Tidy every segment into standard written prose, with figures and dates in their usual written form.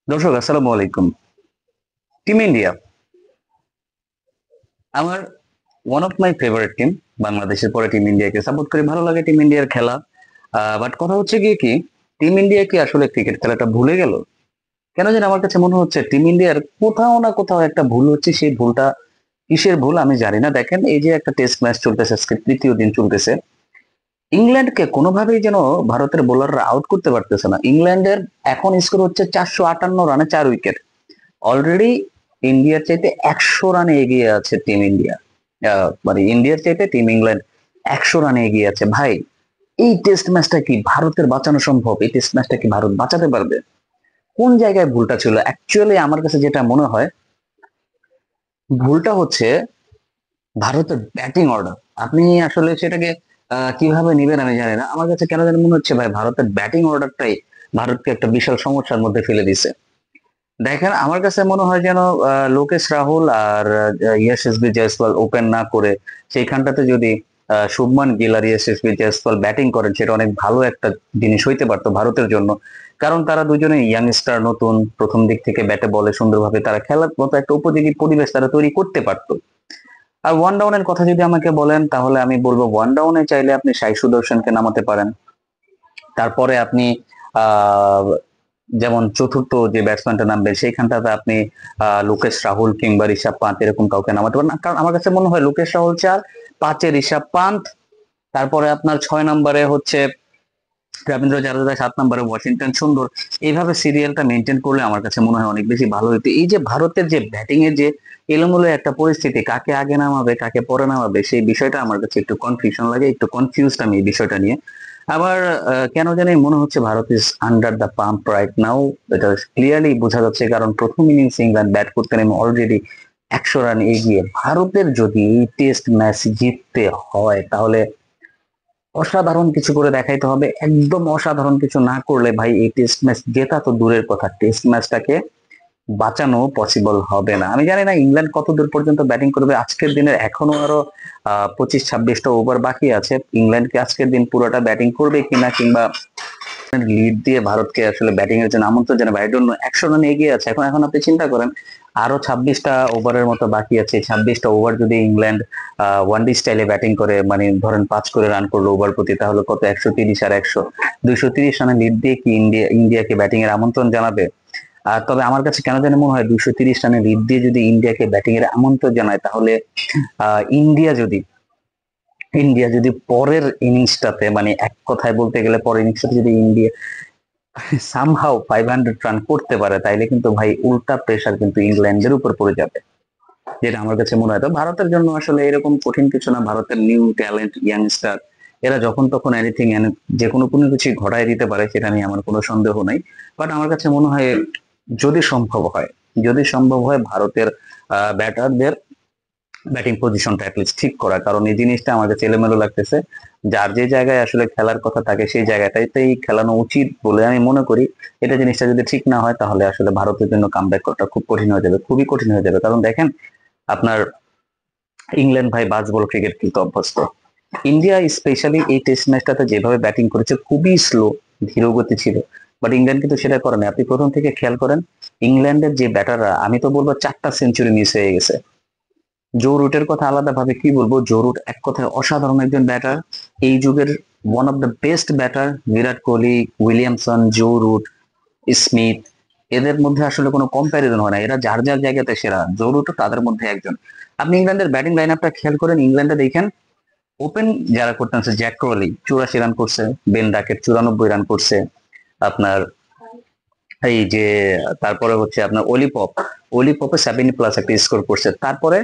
দর্শক আসসালামু আলাইকুম। টিম ইন্ডিয়া আমার one of my favourite team. বাংলাদেশের পরে টিম ইন্ডিয়াকে সাপোর্ট করি, ভালো লাগে টিম ইন্ডিয়ার খেলা। বাট কথা হচ্ছে গিয়ে কি, টিম ইন্ডিয়া কি আসলে ক্রিকেট খেলাটা ভুলে গেল? কেন যেন আমার কাছে মনে হচ্ছে টিম ইন্ডিয়ার কোথাও না কোথাও একটা ভুল হচ্ছে। সেই ভুলটা কিসের ভুল আমি জানি না। দেখেন, এই যে একটা টেস্ট ম্যাচ চলতেছে, আজকে তৃতীয় দিন চলতেছে, ইংল্যান্ডকে কোনোভাবেই যেন ভারতের বোলাররা আউট করতে পারতেছে না। ইংল্যান্ডের এখন স্কোর হচ্ছে 458 রানে 4 উইকেট। অলরেডি ইন্ডিয়ার চাইতে 100 রানে এগিয়ে আছে টিম ইন্ডিয়া। মানে ইন্ডিয়ার চাইতে টিম ইংল্যান্ড 100 রানে এগিয়ে আছে। ভাই, এই টেস্ট ম্যাচটা কি ভারতের বাঁচানো সম্ভব? এই টেস্ট ম্যাচটা কি ভারত বাঁচাতে পারবে? কোন জায়গায় ভুলটা ছিল অ্যাকচুয়ালি? আমার কাছে যেটা মনে হয়, ভুলটা হচ্ছে ভারতের ব্যাটিং অর্ডার। আপনি আসলে সেটাকে কিভাবে নেবেন আমি জানি না। আমার কাছে কেন জানি মনে হচ্ছে ভাই, ভারতের ব্যাটিং অর্ডারটাই ভারতকে একটা বিশাল সমস্যার মধ্যে ফেলে দিছে। দেখেন, আমার কাছে মনে হয় যেন লোকেশ রাহুল আর ইয়াশাসবি জয়সওয়াল ওপেন না করে সেইখানটাতে যদি শুভমান গিল আর ইয়াশাসবি জয়সওয়াল ব্যাটিং করেন, সেটা অনেক ভালো একটা জিনিস হইতে পারতো ভারতের জন্য। কারণ তারা দুজনে ইয়াংস্টার, নতুন, প্রথম দিক থেকে ব্যাটে বলে সুন্দরভাবে তারা খেলার মতো একটা উপযোগী পরিবেশ তারা তৈরি করতে পারতো। আর ওয়ান ডাউনের কথা যদি আমাকে বলেন, তাহলে আমি বলবো ওয়ান ডাউনে চাইলে আপনি সাই সুদর্শনকে নামাতে পারেন। তারপরে আপনি আহ যেমন চতুর্থ যে ব্যাটসম্যানটা নামবে সেইখানটাতে আপনি লোকেশ রাহুল কিংবা ঋষভ পান্ত এরকম কাউকে নামাতে পারেন। কারণ আমার কাছে মনে হয় লোকেশ রাহুল 4, 5-এ ঋষভ পান্ত, তারপরে আপনার 6 নম্বরে হচ্ছে রবীন্দ্র জাদেজা, 7 নম্বরে ওয়াশিংটন সুন্দর। এইভাবে সিরিয়ালটা মেনটেন করলে আমার কাছে মনে হয় অনেক বেশি ভালো হতো। এই যে ভারতের যে ব্যাটিং এর যে এলোমেলো একটা পরিস্থিতি, কাকে আগে নামাবে কাকে পরে নামাবে, সেই বিষয়টা আমার কাছে একটু কনফিউশন লাগে, একটু কনফিউজড আমি এই বিষয়টা নিয়ে। আবার কেন জানি মনে হচ্ছে Bharat is under the pump right now. এটা ক্লিয়ারলি বোঝা যাচ্ছে, কারণ প্রথম ইনিংস ইংল্যান্ড ব্যাট করতে নেমে অলরেডি 100 রান এগিয়ে। ভারতের যদি এই টেস্ট ম্যাচ জিততে হয়, তাহলে অসাধারণ কিছু করে দেখাইতে হবে। একদম অসাধারণ কিছু না করলে ভাই, এই টেস্ট ম্যাচ জেতা তো দূরের কথা, টেস্ট ম্যাচটাকে বাঁচানো পসিবল হবে না। আমি জানি না ইংল্যান্ড কত দূর পর্যন্ত ব্যাটিং করবে আজকের দিনের। এখনো আরো 25-26টা ওভার বাকি আছে। ইংল্যান্ড কি আজকের দিন পুরোটা ব্যাটিং করবে কিনা, কিংবা লিড দিয়ে ভারতকে আসলে ব্যাটিং এর জন্য আমন্ত্রণ জানাবে, আই ডোন্ট নো। 100 রানে এগিয়ে আছে এখন। এখন আপনি চিন্তা করেন, আরো 26টা ওভারের মতো বাকি আছে। 26টা ওভার যদি ইংল্যান্ড ওয়ান ডে স্টাইলে ব্যাটিং করে, মানে ধরেন 5 করে রান করলো ওভার প্রতি, তাহলে কত? 130 আর 100, 230 রানে লিড দিয়ে কি ইন্ডিয়াকে ব্যাটিং এর আমন্ত্রণ জানাবে? আর তবে আমার কাছে কেন জানি মনে হয়, 230 রানে লিড দিয়ে যদি ইন্ডিয়াকে ব্যাটিং এর আমন্ত্রণ জানায়, তাহলে আহ ইন্ডিয়া যদি ইন্ডিয়া যদি পরের ইনিংসটাতে, মানে এক কথায় বলতে গেলে পরের ইনিংসটাতে যদি ইন্ডিয়া সামহাও 500 রান করতে পারে, তাইলে কিন্তু ভাই উল্টা প্রেসার কিন্তু ইংল্যান্ডের উপর পড়ে যাবে, যেটা আমার কাছে মনে হয়। তো ভারতের জন্য আসলে এরকম কঠিন কিছু না। ভারতের নিউ ট্যালেন্ট, ইয়াংস্টার, এরা যখন তখন এনিথিং, যে কোনো কোনো কিছু ঘটায় দিতে পারে, সেটা নিয়ে আমার কোনো সন্দেহ নাই। বাট আমার কাছে মনে হয়, যদি সম্ভব হয়, যদি সম্ভব হয় ভারতের ব্যাটারদের ব্যাটিং পজিশনটা অ্যাটলিস্ট ঠিক করা। কারণ এই জিনিসটা আমার কাছে এলোমেলো লাগতেছে। যার যে জায়গায় আসলে খেলার কথা থাকে, সেই জায়গাটাতেই খেলানো উচিত বলে আমি মনে করি। এটা জিনিসটা যদি ঠিক না হয়, তাহলে আসলে ভারতের জন্য কামব্যাক করাটা খুব কঠিন হয়ে যাবে, খুবই কঠিন হয়ে যাবে। কারণ দেখেন, আপনার ইংল্যান্ড ভাই বাজ বল ক্রিকেট কিন্তু অভ্যস্ত। ইন্ডিয়া স্পেশালি এই টেস্ট ম্যাচটাতে যেভাবে ব্যাটিং করেছে, খুবই স্লো, ধীর গতি ছিল। বাট ইংল্যান্ড কিন্তু সেটা করে না। আপনি প্রথম থেকে খেয়াল করেন, ইংল্যান্ডের যে ব্যাটাররা, আমি তো বলবো 4টা সেঞ্চুরি মিস হয়ে গেছে। জো রুটের কথা আলাদা ভাবে কি বলবো, জো রুট এক কথায় অসাধারণ একজন ব্যাটার। এই যুগের one of the best batter. Virat Kohli, Williamson, Joe Root, Smith, এদের মধ্যে আসলে কোনো কম্প্যারিজন হয় না। এরা যার যার জায়গাতে সেরা, জো রুটও তাদের মধ্যে একজন। আপনি ইংল্যান্ডের ব্যাটিং লাইন আপটা খেয়াল করেন, ইংল্যান্ডে দেখেন ওপেন যারা করতেন, জ্যাক ক্রলি 84 রান করছে, বেন ডাকেট 94 রান করছে, আপনার এই যে, তারপরে হচ্ছে আপনার অলি পপে 70+ একটা স্কোর করছে। তারপরে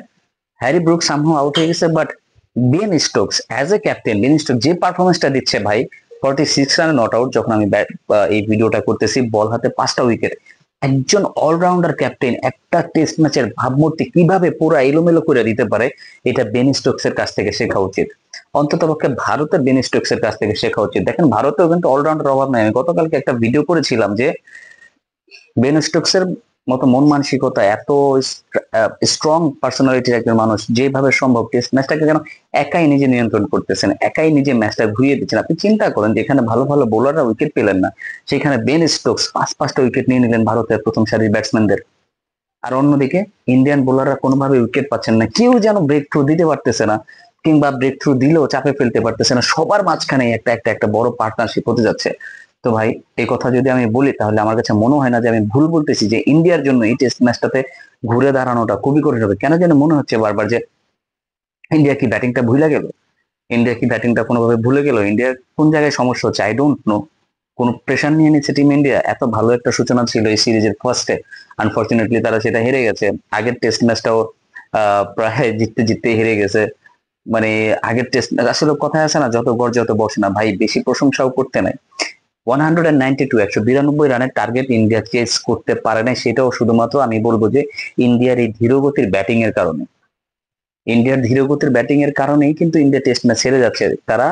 হ্যারি ব্রুক সামহাও আউট হয়ে গেছে। But Ben Stokes as a captain, Ben Stokes যে পারফরমেন্সটা দিচ্ছে ভাই, 46 রানে নট আউট। যখন আমি এই ভিডিওটা করতেছি, বল হাতে 5টা উইকেট। একজন অলরাউন্ডার ক্যাপ্টেন একটা টেস্ট ম্যাচের ভাবমূর্তি কিভাবে পুরো এলোমেলো করে দিতে পারে, এটা বেন স্টোকস এর কাছ থেকে শেখা উচিত। অন্তত পক্ষে ভারতের বেন স্টোকস এর কাছ থেকে শেখা উচিত। দেখেন, ভারতেও কিন্তু অলরাউন্ডার অভাব নাই। আমি গতকালকে একটা ভিডিও করেছিলাম যে বেন স্টোকস এর মতো মন মানসিকতা, এত স্ট্রং পার্সোনালিটির একজন মানুষ যেভাবে সম্ভব টেস্ট ম্যাচটাকে যেন একাই নিজে নিয়ন্ত্রণ করতেছেন, একাই নিজে ম্যাচটা ঘুরিয়ে দিচ্ছেন। আপনি চিন্তা করেন যেখানে ভালো ভালো বোলাররা উইকেট পেলেন না, সেখানে বেন স্টোকস পাঁচটা উইকেট নিয়ে নিলেন ভারতের প্রথম সারির ব্যাটসম্যানদের। আর অন্যদিকে ইন্ডিয়ান বোলাররা কোনোভাবে উইকেট পাচ্ছেন না, কেউ যেন ব্রেক থ্রু দিতে পারতেছে না, কিংবা ব্রেক থ্রু দিলেও চাপে ফেলতে পারতেছে না। সবার মাঝখানে একটা একটা একটা বড় পার্টনারশিপ হতে যাচ্ছে। তো ভাই, এই কথা যদি আমি বলি তাহলে আমার কাছে মনে হয় না যে আমি ভুল বলতেছি, যে ইন্ডিয়ার জন্য এই টেস্ট ম্যাচটাতে ঘুরে দাঁড়ানোটা খুবই কঠিন হবে। কেন যেন মনে হচ্ছে বারবার যে ইন্ডিয়া কি ব্যাটিংটা ভুলে গেল, ইন্ডিয়া কি ব্যাটিংটা কোনোভাবে ভুলে গেল, ইন্ডিয়ার কোন জায়গায় সমস্যা হচ্ছে, আই ডোন্ট নো। কোন প্রেশার নিয়ে নিচ্ছে টিম ইন্ডিয়া? এত ভালো একটা সূচনা ছিল এই সিরিজের ফার্স্টে, আনফরচুনেটলি তারা সেটা হেরে গেছে। আগের টেস্ট ম্যাচটাও প্রায় জিততে জিততে হেরে গেছে। মানে আগের টেস্ট আসলে কথায় আছে না, যত গড় যত বসে না ভাই, বেশি প্রশংসাও করতে নাই। 192, 192 রানের টার্গেট ইন্ডিয়া চেস করতে পারে নাই, সেটাও শুধুমাত্র আমি বলবো যে ইন্ডিয়ার এই ধীরগতির ব্যাটিং এর কারণে। ইন্ডিয়ার ধীরগতির ব্যাটিং এর কারণেই কিন্তু ইন্ডিয়া টেস্ট ম্যাচ হেরে যাচ্ছে। তারা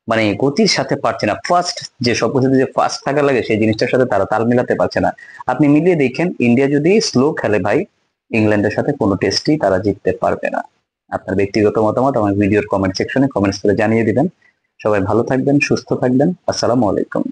মানে গতির সাথে পারছে না, ফার্স্ট যে সবকিছুতে যে ফার্স্ট থাকা লাগে সেই জিনিসটার সাথে তারা তাল মিলাতে পারছে না। আপনি মিলিয়ে দেখেন, ইন্ডিয়া যদি স্লো খেলে ভাই, ইংল্যান্ডের সাথে কোনো টেস্টই তারা জিততে পারবে না। আপনার ব্যক্তিগত মতামত আমার ভিডিওর কমেন্ট সেকশনে কমেন্টস করে জানিয়ে দিবেন। সবাই ভালো থাকবেন, সুস্থ থাকবেন। আসসালামু আলাইকুম।